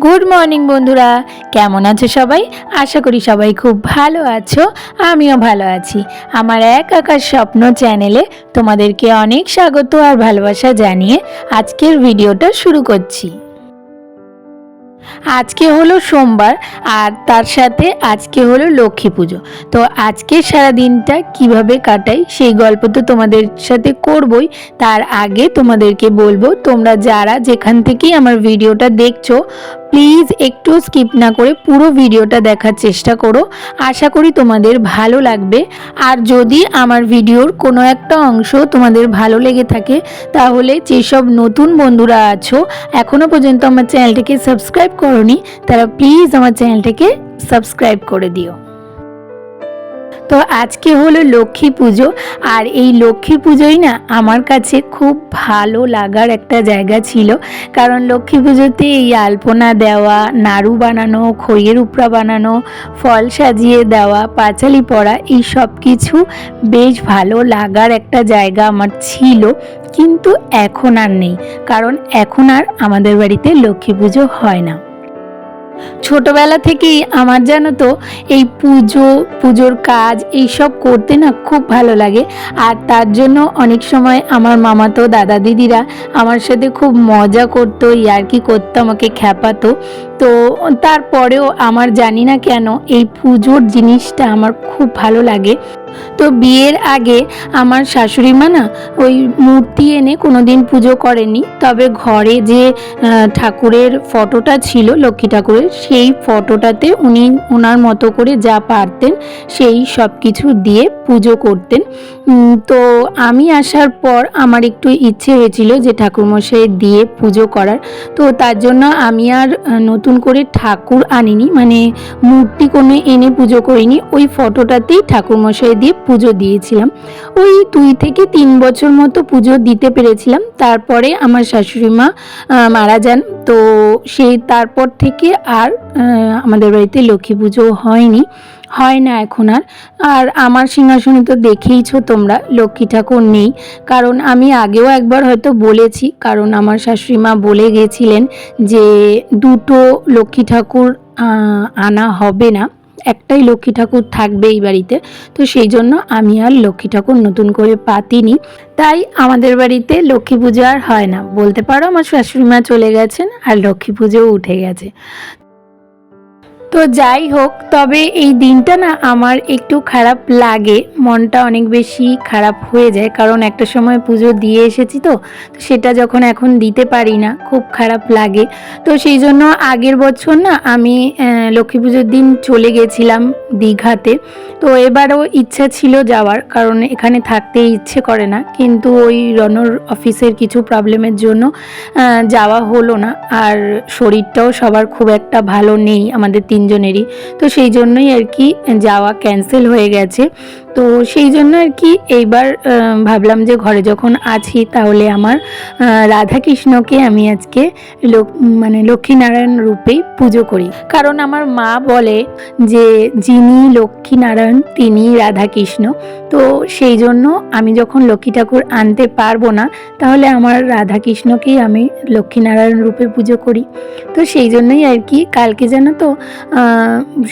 Good morning বন্ধুরা, কেমন আছো সবাই? আশা করি সবাই খুব ভালো আছো। আমিও ভালো আছি। আমার এক আকাশ স্বপ্ন চ্যানেলে তোমাদেরকে অনেক স্বাগত আর ভালোবাসা জানিয়ে আজকের ভিডিওটা শুরু করছি। আজকে হলো সোমবার আর তার সাথে আজকে হলো লক্ষ্মী পুজো। তো আজকে সারা দিনটা কিভাবে কাটাই সেই গল্প তো তোমাদের সাথে করবই। তার আগে তোমাদেরকে বলবো, তোমরা যারা যেখান থেকেই আমার ভিডিওটা দেখছো প্লিজ একটু স্কিপ না করে পুরো ভিডিওটা দেখার চেষ্টা করো। আশা করি তোমাদের ভালো লাগবে। আর যদি আমার ভিডিওর কোনো একটা অংশ তোমাদের ভালো লেগে থাকে তাহলে যেসব নতুন বন্ধুরা আছো এখনও পর্যন্ত আমার চ্যানেলটাকে সাবস্ক্রাইব করোনি, তারা প্লিজ আমার চ্যানেলটাকে সাবস্ক্রাইব করে দিও। তো আজকে হলো লক্ষ্মী পুজো আর এই লক্ষ্মী পুজোই না আমার কাছে খুব ভালো লাগার একটা জায়গা ছিল। কারণ লক্ষ্মী পুজোতে এই আলপনা দেওয়া, নাড়ু বানানো, খইয়ের উপরা বানানো, ফল সাজিয়ে দেওয়া, পাঁচালি পরা, এই সব কিছু বেশ ভালো লাগার একটা জায়গা আমার ছিল। কিন্তু এখন আর নেই, কারণ এখন আর আমাদের বাড়িতে লক্ষ্মী পুজো হয় না। ছোটবেলা থেকেই আমার জানো তো এই পুজোর কাজ এইসব করতে না খুব ভালো লাগে। আর তার জন্য অনেক সময় আমার মামাতো দাদা দিদিরা আমার সাথে খুব মজা করতো, ইয়ার্কি করতো, আমাকে খ্যাপাতো। তো তারপরেও আমার জানি না কেন এই পুজোর জিনিসটা আমার খুব ভালো লাগে। তো বিয়ের আগে আমার শাশুড়ি মা না ওই মূর্তি এনে কোনোদিন পুজো করেনি, তবে ঘরে যে ঠাকুরের ফটোটা ছিল লক্ষ্মী ঠাকুরের, সেই ফটোটাতে উনি ওনার মতো করে যা পারতেন সেই সব কিছু দিয়ে পুজো করতেন। তো আমি আসার পর আমার একটু ইচ্ছে হয়েছিল যে ঠাকুরমশাই দিয়ে পুজো করার। তো তার জন্য আমি আর নতুন করে ঠাকুর আনিনি, মানে মূর্তি কোনো এনে পুজো করিনি, ওই ফটোটাতেই ঠাকুরমশাই দিয়ে পুজো দিয়েছিলাম। ওই 2 থেকে 3 বছর মতো পুজো দিতে পেরেছিলাম। তারপরে আমার শাশুড়ি মা মারা যান। তো সেই তারপর থেকে আর আমাদের বাড়িতে লক্ষ্মী পুজো হয় না এখন আর। আর আমার সিংহাসনে তো দেখেইছো তোমরা লক্ষ্মী ঠাকুর নেই। কারণ আমি আগেও একবার হয়তো বলেছি, কারণ আমার শাশুড়ি মা বলে গেছিলেন যে 2টো লক্ষ্মী ঠাকুর আনা হবে না, একটাই লক্ষ্মী ঠাকুর থাকবে এই বাড়িতে। তো সেই জন্য আমি আর লক্ষ্মী ঠাকুর নতুন করে পাতিনি, তাই আমাদের বাড়িতে লক্ষ্মী পুজো আর হয় না। বলতে পারো আমার শাশুড়ি মা চলে গেছেন আর লক্ষ্মী পুজোও উঠে গেছে। তো যাই হোক, তবে এই দিনটা না আমার একটু খারাপ লাগে, মনটা অনেক বেশি খারাপ হয়ে যায়। কারণ একটা সময় পুজো দিয়ে এসেছি, তো সেটা যখন এখন দিতে পারি না খুব খারাপ লাগে। তো সেই জন্য আগের বছর না আমি লক্ষ্মী পুজোর দিন চলে গেছিলাম দীঘাতে। তো এবারও ইচ্ছা ছিল যাওয়ার, কারণ এখানে থাকতে ইচ্ছে করে না, কিন্তু ওই রনর অফিসের কিছু প্রবলেমের জন্য যাওয়া হলো না। আর শরীরটাও সবার খুব একটা ভালো নেই আমাদের 3 জনেরই। তো সেই জন্যই আর কি যাওয়া ক্যান্সেল হয়ে গেছে। তো সেই জন্য আর কি এইবার ভাবলাম যে ঘরে যখন আছি তাহলে আমার রাধাকৃষ্ণকে আমি আজকে লক্ষ্মীনারায়ণ রূপেই পুজো করি। কারণ আমার মা বলে যে যিনি লক্ষ্মীনারায়ণ তিনি রাধাকৃষ্ণ। তো সেই জন্য আমি যখন লক্ষ্মী ঠাকুর আনতে পারবো না তাহলে আমার রাধাকৃষ্ণকেই আমি লক্ষ্মীনারায়ণ রূপে পুজো করি। তো সেই জন্যই আর কি কালকে জানো তো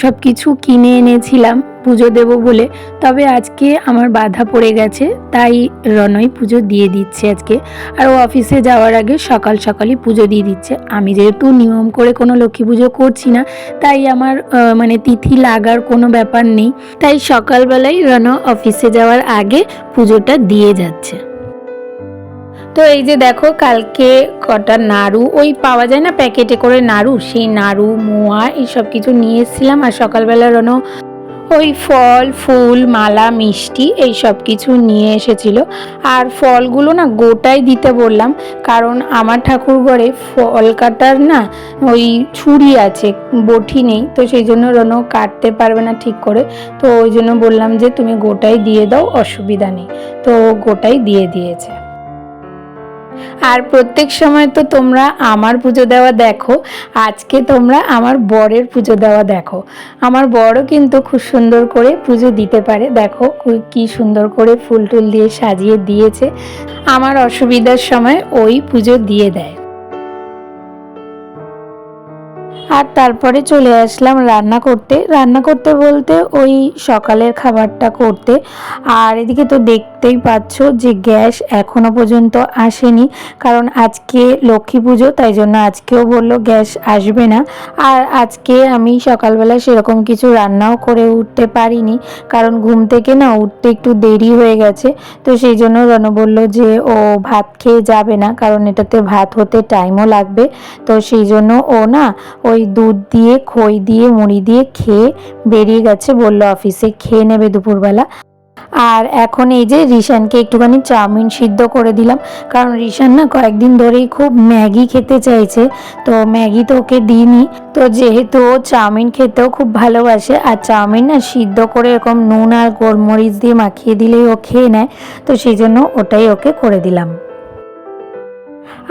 সব কিছু কিনে এনেছিলাম পুজো দেব বলে, তবে আজকে আমার বাধা পড়ে গেছে, তাই রনই পুজো দিয়ে দিচ্ছে আজকে। আর ও অফিসে যাওয়ার আগে সকাল সকালই পুজো দিয়ে দিচ্ছে। আমি যেহেতু নিয়ম করে কোনো লক্ষ্মী পুজো করছি না, তাই আমার তিথি লাগার কোনো ব্যাপার নেই, তাই সকালবেলাই রন অফিসে যাওয়ার আগে পুজোটা দিয়ে যাচ্ছে। তো এই যে দেখো, কালকে কটা নাড়ু ওই পাওয়া যায় না প্যাকেটে করে নাড়ু, সেই নাড়ু মোয়া এইসব কিছু নিয়ে এসেছিলাম। আর সকালবেলা রনো ওই ফল ফুল মালা মিষ্টি এই সব কিছু নিয়ে এসেছিল। আর ফলগুলো না গোটাই দিতে বললাম, কারণ আমার ঠাকুর ঘরে ফল কাটার না ওই ছুরি আছে, বটি নেই। তো সেই জন্য রনো কাটতে পারবে না ঠিক করে। তো ওই জন্য বললাম যে তুমি গোটাই দিয়ে দাও, অসুবিধা নেই। তো গোটাই দিয়ে দিয়েছে। আর প্রত্যেক সময় তো তোমরা আমার পুজো দেওয়া দেখো, আজকে তোমরা আমার বরের পুজো দেওয়া দেখো। আমার বরও কিন্তু খুব সুন্দর করে পুজো দিতে পারে। দেখো কি সুন্দর করে ফুল টুল দিয়ে সাজিয়ে দিয়েছে। আমার অসুবিধার সময় ওই পুজো দিয়ে দেয়। আর তারপরে চলে আসলাম রান্না করতে বলতে ওই সকালের খাবারটা করতে। আর এদিকে তো দেখতেই পাচ্ছ যে গ্যাস এখনো পর্যন্ত আসেনি, কারণ আজকে লক্ষ্মী পুজো, তাই জন্য আজকেও বললো গ্যাস আসবে না। আর আজকে আমি সকালবেলা সেরকম কিছু রান্নাও করে উঠতে পারিনি, কারণ ঘুম থেকে না উঠতে একটু দেরি হয়ে গেছে। তো সেই জন্য রণ বললো যে ও ভাত খেয়ে যাবে না, কারণ এটাতে ভাত হতে টাইমও লাগবে। তো সেই জন্য ও না ওই দুধ দিয়ে খই দিয়ে মুড়ি দিয়ে খেয়ে বেরিয়ে গেছে, বললো অফিসে খেয়ে নেবে দুপুরবেলা। আর এখন এই যে রিশানকে একটুখানি চাউমিন সিদ্ধ করে দিলাম, কারণ রিশান না কয়েকদিন ধরেই খুব ম্যাগি খেতে চাইছে। তো ম্যাগি তো ওকে দিইনি, তো যেহেতু ও চাউমিন খেতেও খুব ভালোবাসে, আর চাউমিন না সিদ্ধ করে এরকম নুন আর গোলমরিচ দিয়ে মাখিয়ে দিলেই ও খেয়ে নেয়, তো সেই জন্য ওটাই ওকে করে দিলাম।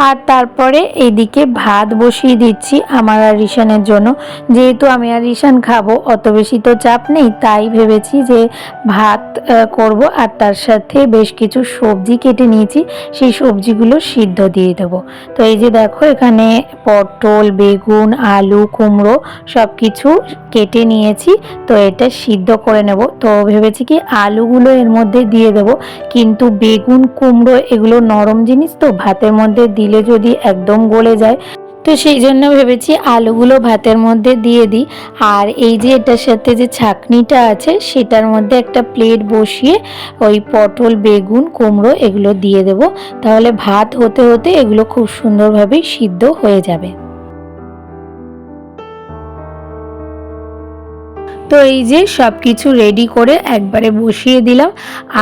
আর তারপরে এইদিকে ভাত বসিয়ে দিচ্ছি আমার আর রিশানের জন্য। যেহেতু আমি আর রিশান খাবো, অত বেশি তো চাপ নেই, তাই ভেবেছি যে ভাত করব, আর তার সাথে বেশ কিছু সবজি কেটে নিয়েছি, সেই সবজিগুলো সিদ্ধ দিয়ে দেবো। তো এই যে দেখো এখানে পটল, বেগুন, আলু, কুমড়ো সব কিছু কেটে নিয়েছি, তো এটা সিদ্ধ করে নেব। তো ভেবেছি কি আলুগুলো এর মধ্যে দিয়ে দেবো, কিন্তু বেগুন, কুমড়ো এগুলো নরম জিনিস, তো ভাতের মধ্যে দিলে যদি একদম গলে যায়, তো সেই জন্য ভেবেছি আলুগুলো ভাতের মধ্যে দিয়ে দিই। আর এই যে এটার সাথে যে ছাঁকনিটা আছে সেটার মধ্যে একটা প্লেট বসিয়ে ওই পটল, বেগুন, কুমড়ো এগুলো দিয়ে দেবো, তাহলে ভাত হতে হতে এগুলো খুব সুন্দরভাবে সিদ্ধ হয়ে যাবে। তো এই যে সব কিছু রেডি করে একবারে বসিয়ে দিলাম।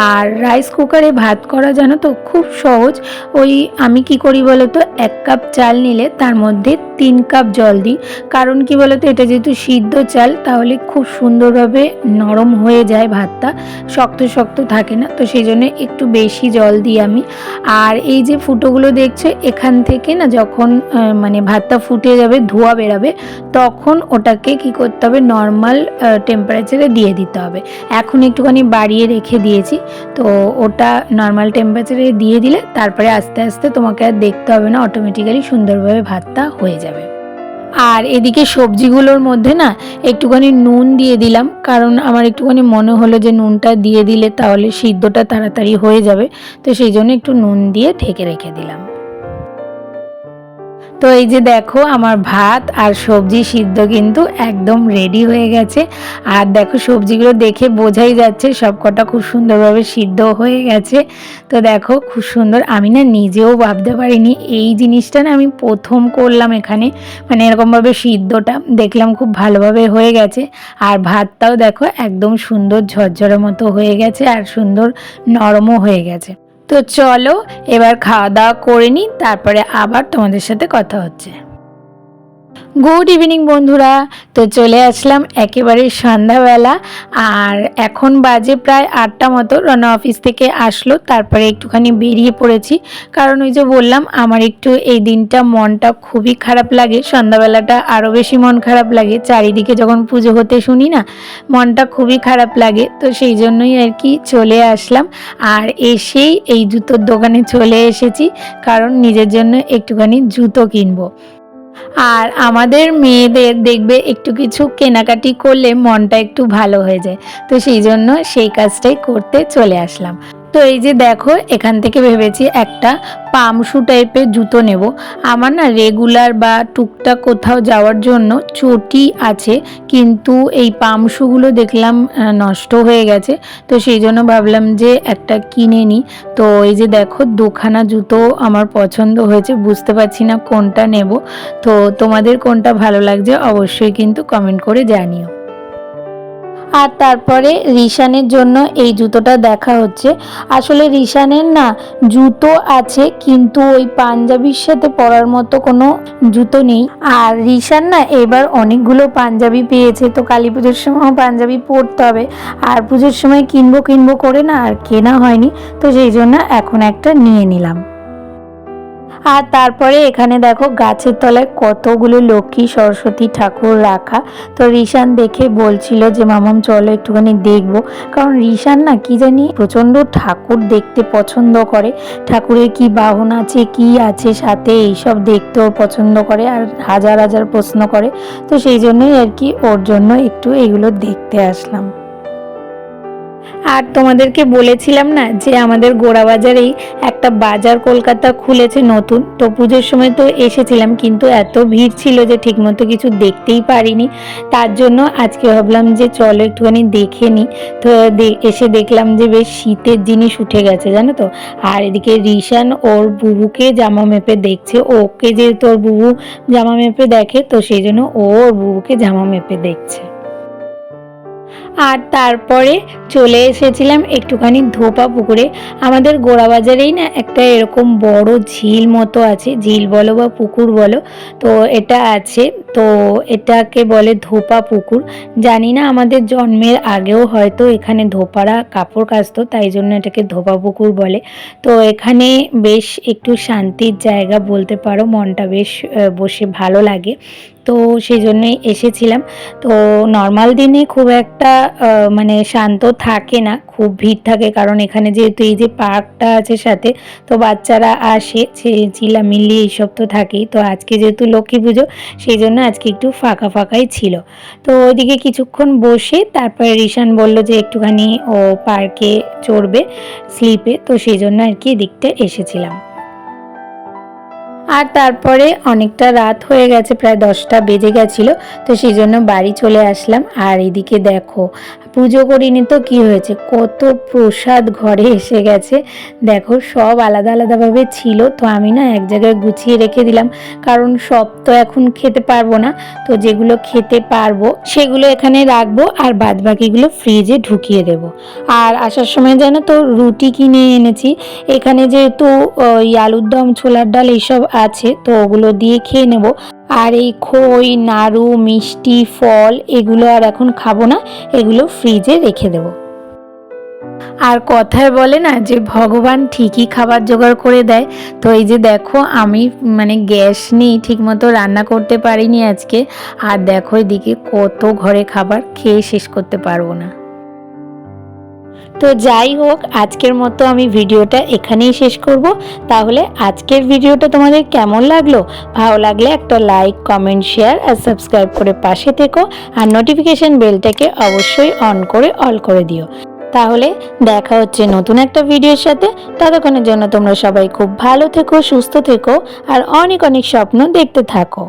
আর রাইস কুকারে ভাত করা জানো তো খুব সহজ। ওই আমি কি করি বলো তো, 1 কাপ চাল নিলে তার মধ্যে 3 কাপ জল দিই, কারণ কি বলো তো এটা যেহেতু সিদ্ধ চাল, তাহলে খুব সুন্দরভাবে নরম হয়ে যায় ভাতটা, শক্ত শক্ত থাকে না, তো সেই জন্য একটু বেশি জল দিই আমি। আর এই যে ফুটোগুলো দেখছো, এখান থেকে না যখন মানে ভাতটা ফুটে যাবে, ধোয়া বেরাবে, তখন ওটাকে কি করতে হবে, নর্মাল টেম্পারেচারে দিয়ে দিতে হবে। এখন একটুখানি বাড়িয়ে রেখে দিয়েছি, তো ওটা নর্মাল টেম্পারেচারে দিয়ে দিলে তারপরে আস্তে আস্তে তোমাকে আর দেখতে হবে না, অটোমেটিক্যালি সুন্দরভাবে ভাতটা হয়ে যাবে। আর এদিকে সবজিগুলোর মধ্যে না একটুখানি নুন দিয়ে দিলাম, কারণ আমার একটুখানি মনে হলো যে নুনটা দিয়ে দিলে তাহলে সিদ্ধটা তাড়াতাড়ি হয়ে যাবে, তো সেই জন্য একটু নুন দিয়ে ঢেকে রেখে দিলাম। তো এই যে দেখো আমার ভাত আর সবজি সিদ্ধ কিন্তু একদম রেডি হয়ে গেছে। আর দেখো সবজিগুলো দেখে বোঝাই যাচ্ছে সবকটা খুব সুন্দরভাবে সিদ্ধ হয়ে গেছে। তো দেখো খুব সুন্দর, আমি না নিজেও ভাবতে পারিনি এই জিনিসটা না আমি প্রথম করলাম এখানে, মানে এরকমভাবে সিদ্ধটা দেখলাম খুব ভালোভাবে হয়ে গেছে। আর ভাতটাও দেখো একদম সুন্দর ঝরঝরে মতো হয়ে গেছে, আর সুন্দর নরমও হয়ে গেছে। তো চলো এবার খাওয়া দাওয়া করে নিই, তারপরে আবার তোমাদের সাথে কথা হচ্ছে। গুড ইভিনিং বন্ধুরা, তো চলে আসলাম একেবারে সন্ধ্যাবেলা। আর এখন বাজে প্রায় 8টা মতো। রনা অফিস থেকে আসলো, তারপরে একটুখানি বেরিয়ে পড়েছি, কারণ ওই যে বললাম আমার একটু এই দিনটা মনটা খুবই খারাপ লাগে, সন্ধ্যাবেলাটা আরও বেশি মন খারাপ লাগে, চারিদিকে যখন পুজো হতে শুনি না মনটা খুবই খারাপ লাগে। তো সেই জন্যই আর কি চলে আসলাম। আর এসেই এই জুতোর দোকানে চলে এসেছি, কারণ নিজের জন্য একটুখানি জুতো কিনবো। আর আমাদের মেয়েদের দেখবে একটু কিছু কেনাকাটি করলে মনটা একটু ভালো হয়ে যায়, তো সেই জন্য সেই কাজটাই করতে চলে আসলাম। তো এই যে দেখো এখান থেকে ভেবেছি একটা পাম শু টাইপের জুতো নেব। আমার না রেগুলার বা টুকটাক কোথাও যাওয়ার জন্য চটি আছে, কিন্তু এই পাম শুগুলো দেখলাম নষ্ট হয়ে গেছে, তো সেই জন্য ভাবলাম যে একটা কিনে নিই। তো এই যে দেখো দুখানা জুতো আমার পছন্দ হয়েছে, বুঝতে পারছি না কোনটা নেব। তো তোমাদের কোনটা ভালো লাগছে অবশ্যই কিন্তু কমেন্ট করে জানিও। আর তারপরে রিশানের জন্য এই জুতোটা দেখা হচ্ছে। আসলে রিশানের না জুতো আছে, কিন্তু ওই পাঞ্জাবির সাথে পরার মতো কোনো জুতো নেই। আর রিশান না এবার অনেকগুলো পাঞ্জাবি পেয়েছে, তো কালী পুজোর সময় পাঞ্জাবি পরতে হবে, আর পুজোর সময় কিনবো করে না আর কেনা হয়নি, তো সেই জন্য এখন একটা নিয়ে নিলাম। আর তারপরে এখানে দেখো গাছের তলায় কতগুলো লক্ষ্মী সরস্বতী ঠাকুর রাখা। তো রিশান দেখে বলছিল যে মামাম চলো একটুখানি দেখবো, কারণ রিশান না কি জানি প্রচণ্ড ঠাকুর দেখতে পছন্দ করে, ঠাকুরের কি বাহন আছে কি আছে সাথে এইসব দেখতেও পছন্দ করে আর হাজার হাজার প্রশ্ন করে। তো সেই জন্যই আর কি ওর জন্য একটু এগুলো দেখতে আসলাম। আর তোমাদেরকে বলেছিলাম না যে আমাদের গোড়াবাজারেই একটা বাজার কলকাতা খুলেছে নতুন, তো পুজোর সময় তো এসেছিলাম কিন্তু এত ভিড় ছিল যে ঠিকমতো কিছু দেখতেই পারিনি। তার জন্য আজকে ভাবলাম যে চলো একটুখানি দেখে নিই। তো এসে দেখলাম যে বেশ শীতের জিনিস উঠে গেছে জানো তো। আর এদিকে রিশান ওর বুবুকে জামা মেপে দেখছে, ওকে যেহেতু ওর বুবু জামা মেপে দেখে তো সেই জন্য ও ওর বুবুকে জামা মেপে দেখছে। আর তারপরে চলে এসেছিলাম একটুখানি ধোপা পুকুরে। আমাদের গোড়াবাজারেই না একটা এরকম বড় ঝিল মতো আছে, ঝিল বলো বা পুকুর বলো, তো এটা আছে। তো এটাকে বলে ধোপা পুকুর। জানি না আমাদের জন্মের আগেও হয়তো এখানে ধোপারা কাপড় কাচতো, তাই জন্য এটাকে ধোপা পুকুর বলে। তো এখানে বেশ একটু শান্তির জায়গা বলতে পারো, মনটা বেশ বসে ভালো লাগে। তো সেই জন্যই এসেছিলাম। তো নর্মাল দিনে খুব একটা মানে শান্ত থাকে না, খুব ভিড় থাকে, কারণ এখানে যেহেতু এই যে পার্কটা আছে সাথে, তো বাচ্চারা আসে, চিল্লামিল্লি এইসব তো থাকেই। তো আজকে যেহেতু লক্ষ্মী পুজো সেই জন্য আজকে একটু ফাঁকা ফাঁকাই ছিল। তো ওইদিকে কিছুক্ষণ বসে তারপরে রিশান বলল যে একটুখানি ও পার্কে চড়বে স্লিপে, তো সেই জন্য আর কি এদিকটা এসেছিলাম। আর তারপরে অনেকটা রাত হয়ে গেছে, প্রায় 10টা বেজে গেছিলো, তো সেই জন্য বাড়ি চলে আসলাম। আর এদিকে দেখো পুজো করিনি তো কি হয়েছে, কত প্রসাদ ঘরে এসে গেছে। দেখো সব আলাদা আলাদাভাবে ছিল, তো আমি না এক জায়গায় গুছিয়ে রেখে দিলাম, কারণ সব তো এখন খেতে পারবো না। তো যেগুলো খেতে পারবো সেগুলো এখানে রাখবো আর বাদ বাকিগুলো ফ্রিজে ঢুকিয়ে দেব। আর আসার সময় জানো তো রুটি কিনে এনেছি, এখানে যেহেতু আলুর দম ছোলার ডাল এইসব আছে তো ওগুলো দিয়ে খেয়ে নেব। আর এই খই নাড়ু মিষ্টি ফল এগুলো আর এখন খাবো না, এগুলো ফ্রিজে রেখে দেব। আর কথায় বলে না যে ভগবান ঠিকই খাবার জোগাড় করে দেয়। তো এই যে দেখো আমি মানে গ্যাস নেই, ঠিকমতো রান্না করতে পারিনি আজকে। আর দেখো এদিকে কত ঘরে খাবার, খেয়ে শেষ করতে পারবো না। তো যাই হোক আজকের মতো আমি ভিডিওটা এখানেই শেষ করব। তাহলে আজকের ভিডিওটা তোমাদের কেমন লাগলো? ভালো লাগলে একটা লাইক কমেন্ট শেয়ার আর সাবস্ক্রাইব করে পাশে থেকো, আর নোটিফিকেশন বেলটাকে অবশ্যই অন করে অল করে দিও। তাহলে দেখা হচ্ছে নতুন একটা ভিডিওর সাথে। ততক্ষণের জন্য তোমরা সবাই খুব ভালো থেকো, সুস্থ থেকো আর অনেক অনেক স্বপ্ন দেখতে থাকো।